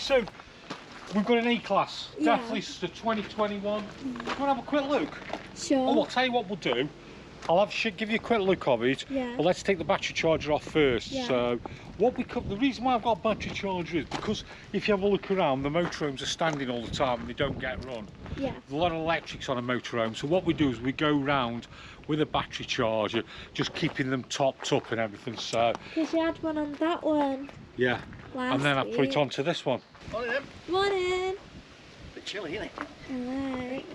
So we've got an E-Class, Yeah. Dethleffs to 2021. Do you want to have a quick look? Sure. Oh, I'll tell you what we'll do. I'll give you a quick look of it. Yeah. But let's take the battery charger off first. Yeah. So the reason why I've got a battery charger is because if you have a look around, the motorhomes are standing all the time and they don't get run. Yeah. There's a lot of electrics on a motorhome. So what we do is we go round with a battery charger, just keeping them topped up and everything. So Because you had one on that one. yeah. Last And then I put it week. onto this one. Morning, then. Morning. Bit chilly, isn't it? Alright.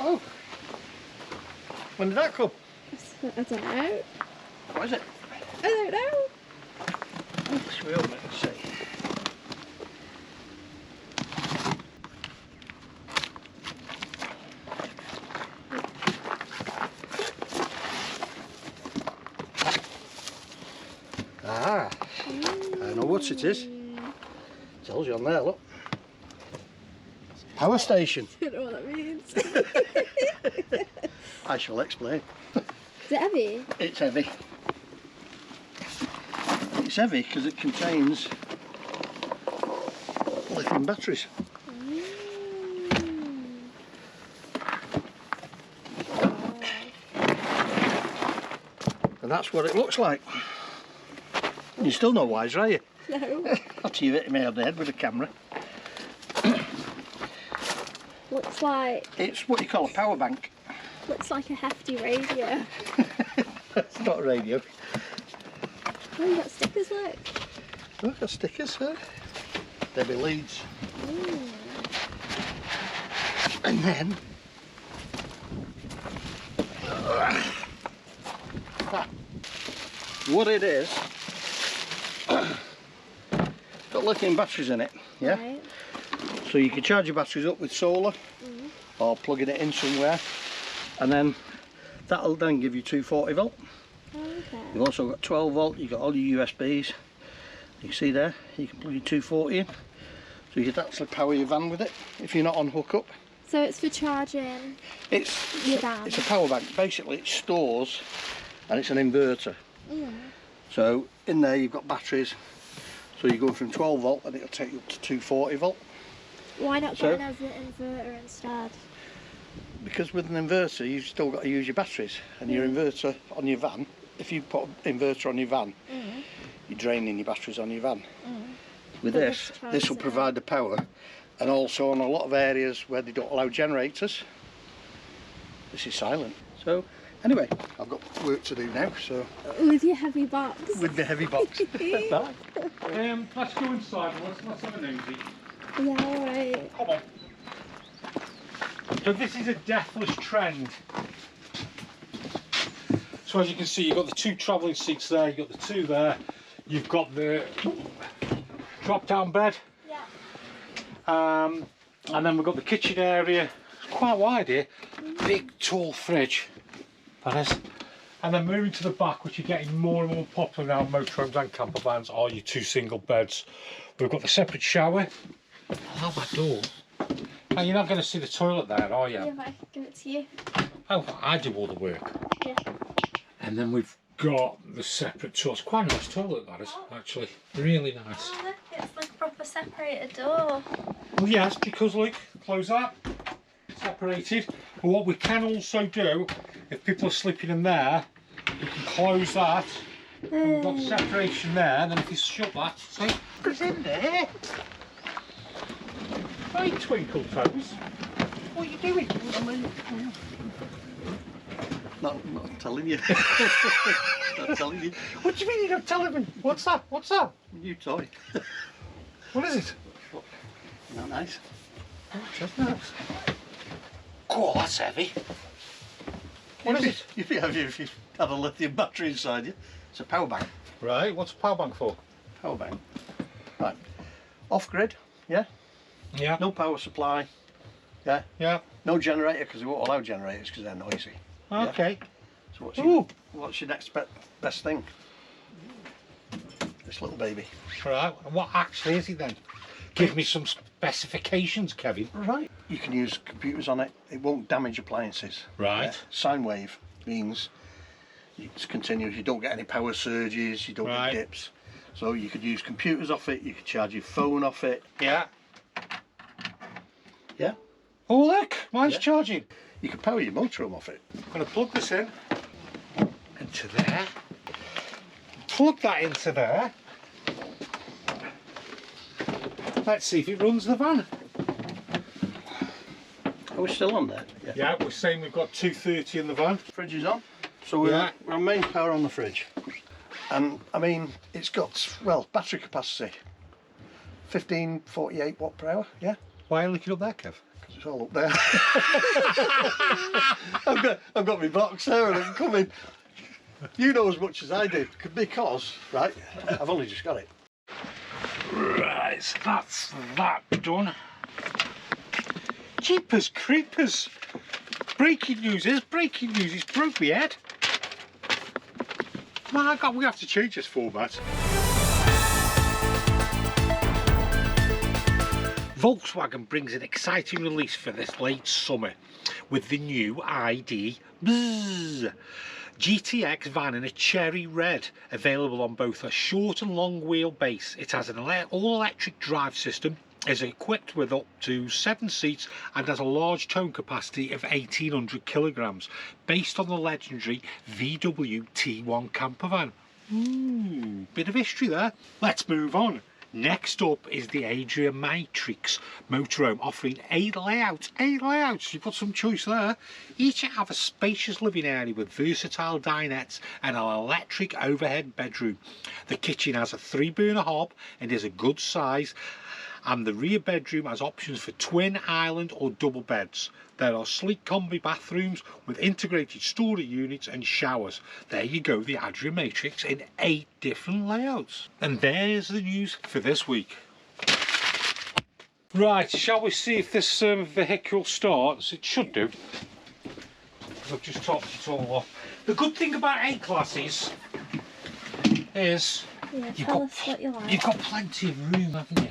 Oh. When did that come? I don't know. What is it? I don't know. Should we open it and see? Ah, I know what it is. Tells you on there, look. Power station. I don't know what that means. I shall explain. Is it heavy? It's heavy. It's heavy because it contains lithium batteries. And that's what it looks like. You're still no wiser, are you? No. After you've hit me on the head with a camera. Looks like It's what you call a power bank. a hefty radio. It's not a radio. Oh, you got stickers, look. Look at stickers, huh? They'll be leads. And then what it is, got lithium batteries in it, yeah? Right. So you can charge your batteries up with solar or plugging it in somewhere, and then that'll then give you 240 volt. Okay. You've also got 12 volt, you've got all your USBs. You can see there, you can plug your 240 in. So you can actually power your van with it if you're not on hookup. So it's for charging your van. It's a power bank. Basically it stores, and it's an inverter. So in there you've got batteries. So you go from 12 volt and it'll take you up to 240 volt. Why not get an inverter instead? Because with an inverter you've still got to use your batteries, and your inverter on your van, if you put an inverter on your van, you're draining your batteries on your van. With But this will provide the power, and also on a lot of areas where they don't allow generators, this is silent. So anyway, I've got work to do now, so With your heavy box. with the heavy box. Bye. Let's go inside and let's have a nosy. Yeah, alright. Come on. So this is a Dethleffs trend. So as you can see, you've got the two travelling seats there, you've got the two there, you've got the drop-down bed, and then we've got the kitchen area. It's quite wide here. Big, tall fridge, that is. And then moving to the back, which you're getting more and more popular now, motorhomes and campervans, are your two single beds. We've got the separate shower. Oh, my door. Oh, you're not going to see the toilet there, are you? Yeah, I can give it to you. Oh, I do all the work. Yeah. And then we've got the separate toilet. It's quite a nice toilet, that is, actually. Really nice. Oh, look, it's like a proper separated door. Well, yes, because look, close that. Separated. But what we can also do, if people are sleeping in there, we can close that. We've got the separation there, and then if you shut that, see, it's in there. Hey, Twinkle Toes, what are you doing? Not telling you. Not telling you. What do you mean you're not telling me? What's that? What's that? New toy. What is it? Not nice. Oh, just nice. Oh, that's heavy. What is it? You'd be heavy if you had a lithium battery inside you. It's a power bank. Right, what's a power bank for? Power bank. Right. Off grid, yeah? Yeah. No power supply. Yeah? Yeah. No generator, because they won't allow generators because they're noisy. Okay. So what's your next best thing? This little baby. Right, and what actually is it then? Give me some specifications, Kevin. Right. You can use computers on it. It won't damage appliances. Right. Yeah? Sine wave means it's continuous. You don't get any power surges. You don't Right. get dips. So you could use computers off it, you could charge your phone off it. Yeah. Yeah. Oh look, mine's Yeah. charging. You could power your motorhome off it. I'm going to plug this in into there. Plug that into there. Let's see if it runs the van. Are we still on there? Yeah, we're saying we've got 230 in the van. Fridge is on. So we're on main power on the fridge. And I mean, it's got, well, battery capacity. 1548 watt per hour, yeah? Why are you looking up there, Kev? Because it's all up there. I've got my box there and I'm coming. You know as much as I do, because, right, I've only just got it. Right, so that's that done. Jeepers creepers! Breaking news, it's broke my head. My God, we have to change this format. Volkswagen brings an exciting release for this late summer with the new ID Bzzz. GTX van in a cherry red, available on both a short and long wheelbase. It has an all-electric drive system, is equipped with up to 7 seats and has a large towing capacity of 1800 kilograms, based on the legendary VW T1 campervan. Ooh, bit of history there. Let's move on. Next up is the Adria Matrix Motorhome, offering 8 layouts. 8 layouts, you put some choice there. Each have a spacious living area with versatile dinettes and an electric overhead bedroom. The kitchen has a 3-burner hob and is a good size, and the rear bedroom has options for twin, island or double beds. There are sleek combi bathrooms with integrated storage units and showers. There you go, the Adria Matrix in 8 different layouts. And there's the news for this week. Right, shall we see if this vehicle starts? It should do. I've just topped it all off. The good thing about A-classes is you've got plenty of room, haven't you?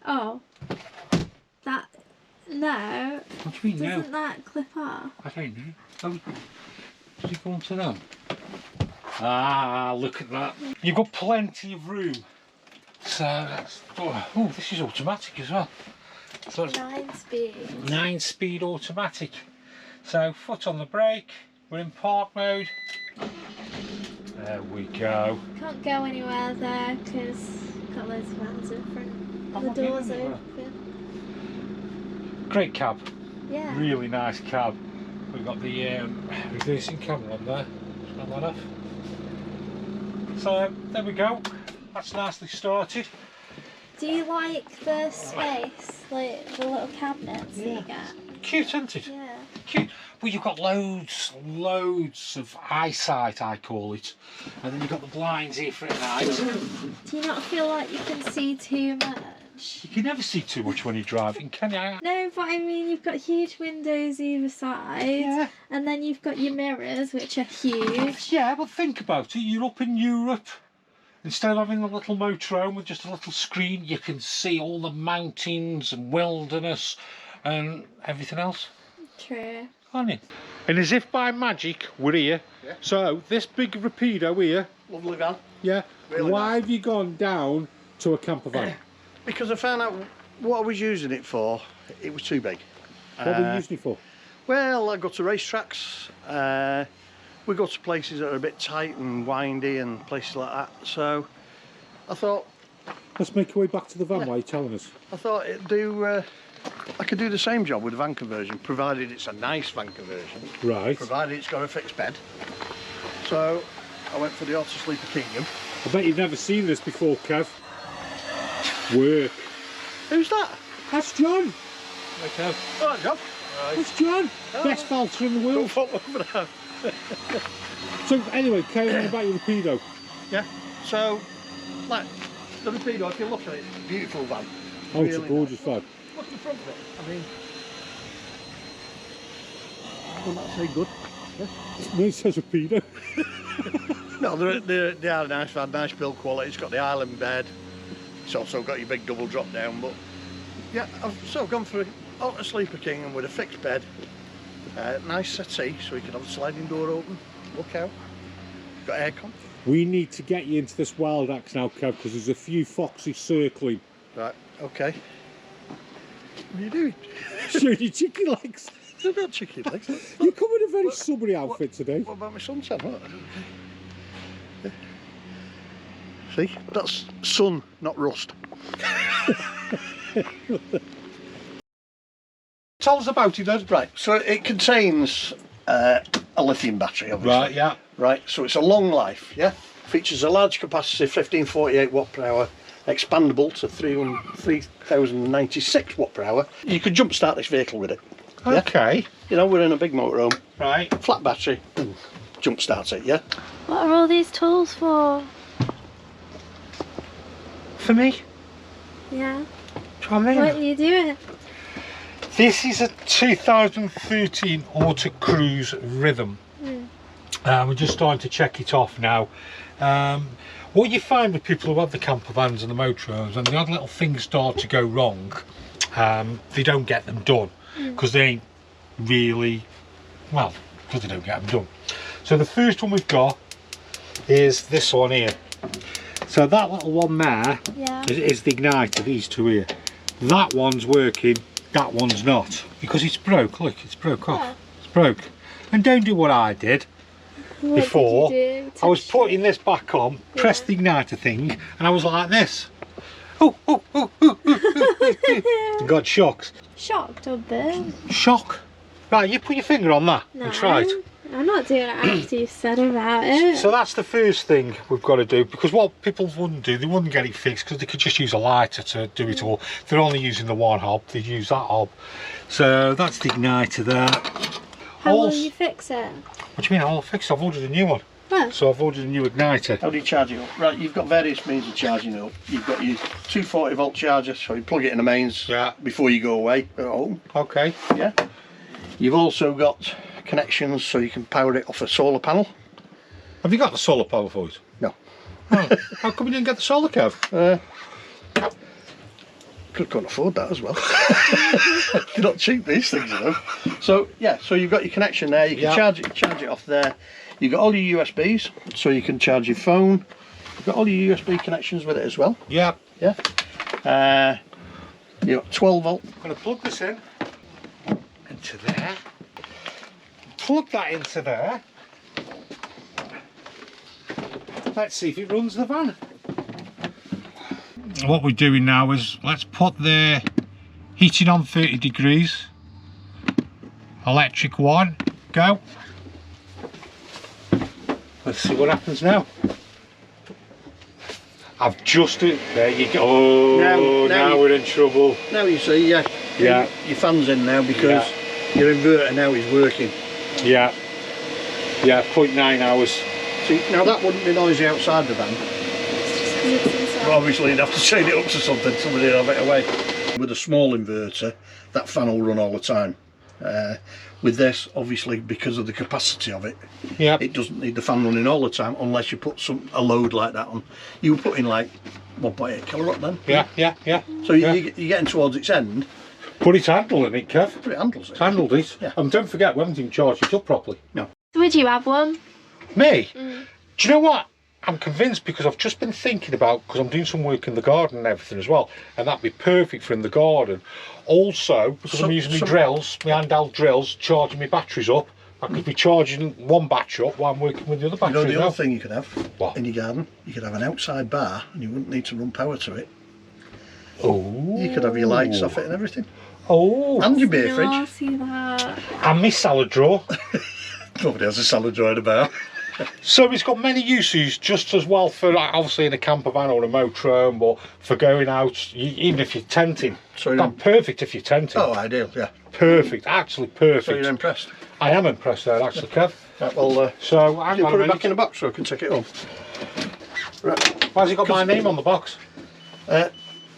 Oh, that, no. What do you mean no? Doesn't that clip off? I don't know. Does it go onto them? Ah, look at that. You've got plenty of room. So that's, oh, this is automatic as well. So 9-speed. 9-speed automatic. So foot on the brake. We're in park mode. There we go. Can't go anywhere there because got loads of vans in front. The doors open. Great cab. Yeah. Really nice cab. We've got the reversing camera on there. Turn that off. So there we go. That's nicely started. Do you like the space, like the little cabinets that you get? Cute, isn't it? Yeah. Cute. Well, you've got loads of eyesight, I call it. And then you've got the blinds here for at night. Do you not feel like you can see too much? You can never see too much when you're driving, can you? No, but I mean, you've got huge windows either side, Yeah. and then you've got your mirrors, which are huge. Yeah, but think about it. You're up in Europe. Instead of having a little motorhome with just a little screen, you can see all the mountains and wilderness and everything else. True. Can't you? And as if by magic, we're here. Yeah. So, this big Rapido here. Lovely van. Yeah. Really Why nice. have you gone down to a camper van? Because I found out what I was using it for, it was too big. What were you using it for? Well, I go to racetracks, we go to places that are a bit tight and windy and places like that, so I thought... Let's make our way back to the van while you're telling us. I thought it'd do, I could do the same job with a van conversion, provided it's a nice van conversion. Right. Provided it's got a fixed bed. So I went for the Auto Sleeper Kingdom. I bet you've never seen this before, Kev. Work. Who's that? That's John. Okay. Oh, John. That's John. Oh. Best falter in the world. So anyway, carry on about your Rapido. Yeah. So, like, the Rapido, if you look at it, it's a beautiful van. Oh, it's a gorgeous van. Look at the front of it. I mean, wouldn't that say good? Yeah. No, it says Rapido. No, they are a nice van, nice build quality. It's got the island bed. It's also got your big double drop down. But yeah, I've gone for a Sleeper King with a fixed bed, nice settee so you can have the sliding door open. Look out. Got aircon. We need to get you into this wild axe now, Kev, because there's a few foxes circling. Right, okay. What are you doing? Showing your chicken legs. I've got chicken legs. You come in a very summery outfit today. What about my sunset? What? See, that's sun, not rust. Tell us about it then. Right, so it contains a lithium battery, obviously. Right, yeah. Right, so it's a long life, yeah? Features a large capacity, 1548 watt per hour, expandable to 3096 watt per hour. You could jump start this vehicle with it. Yeah? Okay. You know, we're in a big motorhome. Right. Flat battery, boom, jump starts it, yeah? What are all these tools for? For me? Yeah. Come in. What are you doing? This is a 2013 Auto Cruise Rhythm. We're just starting to check it off now. What you find with people who have the campervans and the motorhomes, when the odd little things start to go wrong, they don't get them done because they ain't really, well, because they don't get them done. So the first one we've got is this one here. So that little one there is the igniter, these two here. That one's working, that one's not, because it's broke. Look, it's broke off. It's broke. And don't do what I did before. I was putting this back on, pressed the igniter thing, and I was like this. Oh, oh, oh, oh, oh. Got shocks. Shocked or burnt? Shock. Right, you put your finger on that and try it. I'm not doing it after you said about it. So that's the first thing we've got to do, because what people wouldn't do, they wouldn't get it fixed because they could just use a lighter to do it all. They're only using the one hob, they use that hob. So that's the igniter there. How will you fix it? What do you mean I'll fix it? I've ordered a new one. What? So I've ordered a new igniter. How do you charge it up? Right, you've got various means of charging it up. You've got your 240 volt charger, so you plug it in the mains before you go away at home. Okay. Yeah. You've also got connections so you can power it off a solar panel. Have you got the solar power for it? No. Oh, how come you didn't get the solar, Kev? Couldn't afford that as well. They're not cheap, these things, you know. So yeah, so you've got your connection there. You can charge it off there. You've got all your USBs, so you can charge your phone. You've got all your USB connections with it as well. Yeah. Yeah. You've got 12 volt. I'm going to plug this in into there. Plug that into there. Let's see if it runs the van. What we're doing now is let's put the heating on 30 degrees. Electric one, go. Let's see what happens now. I've just there you go. Oh, now we're in trouble. Now you see, your fan's in now because your inverter now is working. Yeah. Yeah, 0.9 hours. See, now that wouldn't be noisy outside the van. But obviously you'd have to chain it up to something, somebody would have it away. With a small inverter, that fan will run all the time. With this, obviously, because of the capacity of it, it doesn't need the fan running all the time unless you put a load like that on. You were putting like 1.8 kilowatt then? Yeah. So you're getting towards its end. But it's handling it, Kev. But it handles it. It's handled it. Yeah. And don't forget, we haven't even charged it up properly. No. Would you have one? Me? Do you know what? I'm convinced, because I've just been thinking about, because I'm doing some work in the garden and everything as well, and that'd be perfect for in the garden. Also, because I'm using my drills, my handheld drills, charging my batteries up, I could be charging one battery up while I'm working with the other battery. You know the other thing you could have in your garden? You could have an outside bar and you wouldn't need to run power to it. Oh. You could have your lights off it and everything. Oh. And your beer fridge. I see that. And my salad drawer. Nobody has a salad drawer in a bar. So it's got many uses, just as well for obviously in a camper van or a motorhome, or for going out, even if you're tenting. So perfect if you're tenting. Oh, ideal, yeah. Perfect, actually perfect. So you're impressed? I am impressed there, actually, Kev. Right, well, so hang you on put a it back in the box so I can take it home. Right. Why's it got my name on the box?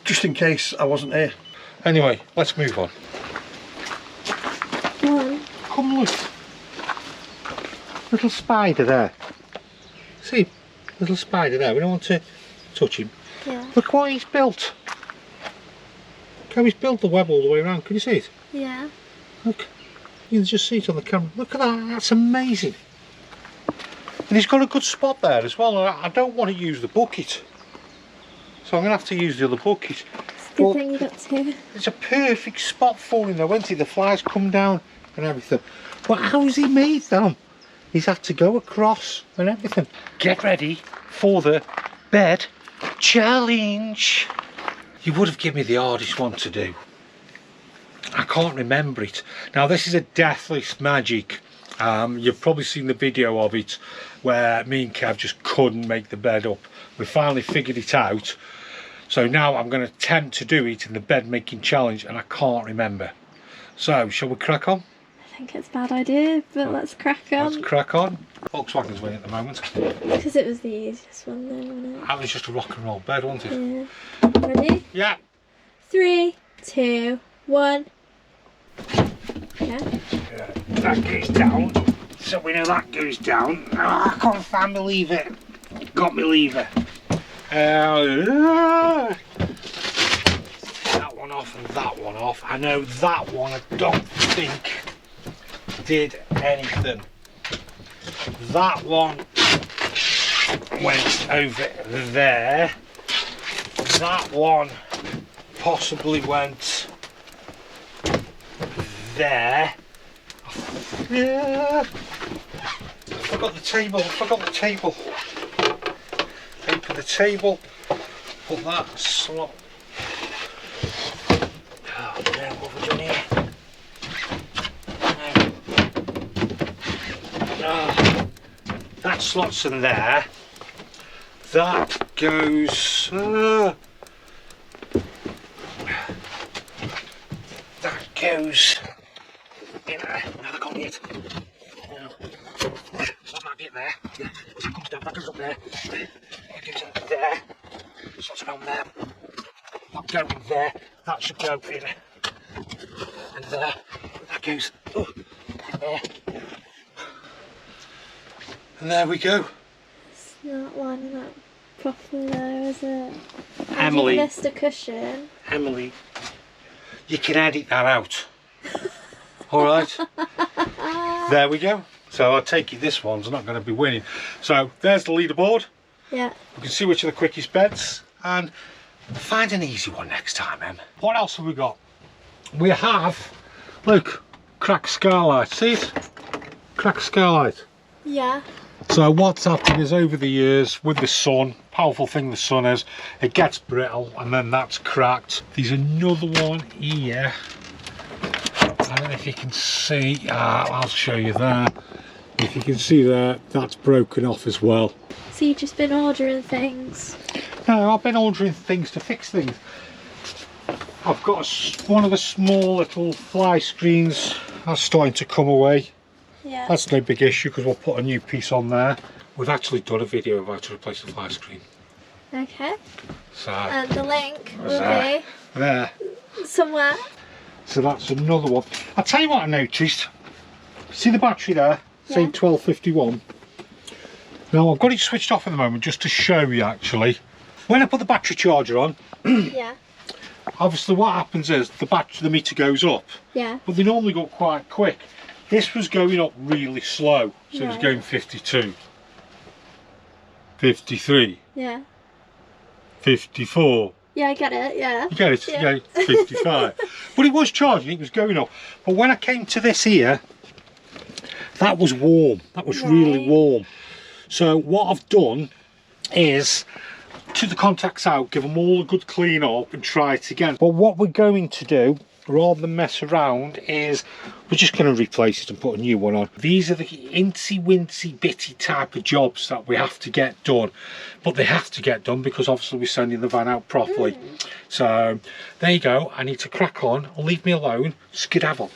Just in case I wasn't here. Anyway, let's move on. Come look. Little spider there. See, little spider there. We don't want to touch him. Yeah. Look what he's built. Look how he's built the web all the way around. Can you see it? Yeah. Look. You can just see it on the camera. Look at that. That's amazing. And he's got a good spot there as well. I don't want to use the bucket, so I'm going to have to use the other bucket. It's a good thing you got two. It's a perfect spot for him though, won't it? The flies come down and everything. But how's he made them? He's had to go across and everything. Get ready for the bed challenge. You would have given me the hardest one to do. I can't remember it. Now this is a Dethleffs magic. You've probably seen the video of it where me and Kev just couldn't make the bed up. We finally figured it out. So now I'm going to attempt to do it in the bed making challenge and I can't remember. So shall we crack on? I think it's a bad idea, but let's crack on. Let's crack on. Volkswagen's winning at the moment. Because it was the easiest one though, wasn't it? That was just a rock and roll bed, wasn't it? Yeah. Ready? Yeah. 3, 2, 1. Yeah. That goes down. So we know that goes down. Oh, I can't find my lever. Got my lever. That one off and that one off. I know that one I don't think did anything. That one went over there. That one possibly went there. Yeah. Forgot the table. Forgot the table. Open the table. Put that slot. Oh, no, what have we done here? No. That slot's in there. That goes. That goes. In there. No, they can't be it. No. That might be it there. Yeah. That comes down. That goes up there. That goes in there. Slots around there. That go in there. That should go in. And there. That goes in there. And there we go. It's not lining up properly there, is it? Emily. You missed a cushion. Emily, you can edit that out. Alright. There we go. So I take it this one's not going to be winning. So there's the leaderboard. Yeah. You can see which are the quickest beds and find an easy one next time, Em. What else have we got? We have, look, cracked skylight. See it? Cracked skylight. Yeah. So what's happened is over the years with the sun, powerful thing the sun is, it gets brittle and then that's cracked. There's another one here. I don't know if you can see, I'll show you there. If you can see there, that's broken off as well. So you've just been ordering things? No, I've been ordering things to fix things. I've got one of the small little fly screens that's starting to come away. Yeah. That's no big issue because we'll put a new piece on there. We've actually done a video of how to replace the fly screen. Okay. So, And the link will be there. somewhere. So that's another one. I'll tell you what I noticed. See the battery there? Say Yeah. 1251. Now I've got it switched off at the moment just to show you actually. When I put the battery charger on, Yeah. obviously what happens is the meter goes up. Yeah. But they normally go quite quick. This was going up really slow. So it was Right. going 52. 53. Yeah. 54. Yeah, I get it, yeah. You get it? Yeah. Yeah, 55. But it was charging, it was going up. But when I came to this here, that was warm. That was really Right. warm. So what I've done is, took the contacts out, give them all a good clean up and try it again. But what we're going to do, rather than mess around, is we're just going to replace it and put a new one on. These are the incy-wincy bitty type of jobs that we have to get done. But they have to get done because obviously we're sending the van out properly. So there you go. I need to crack on. Leave me alone. Skedaddle.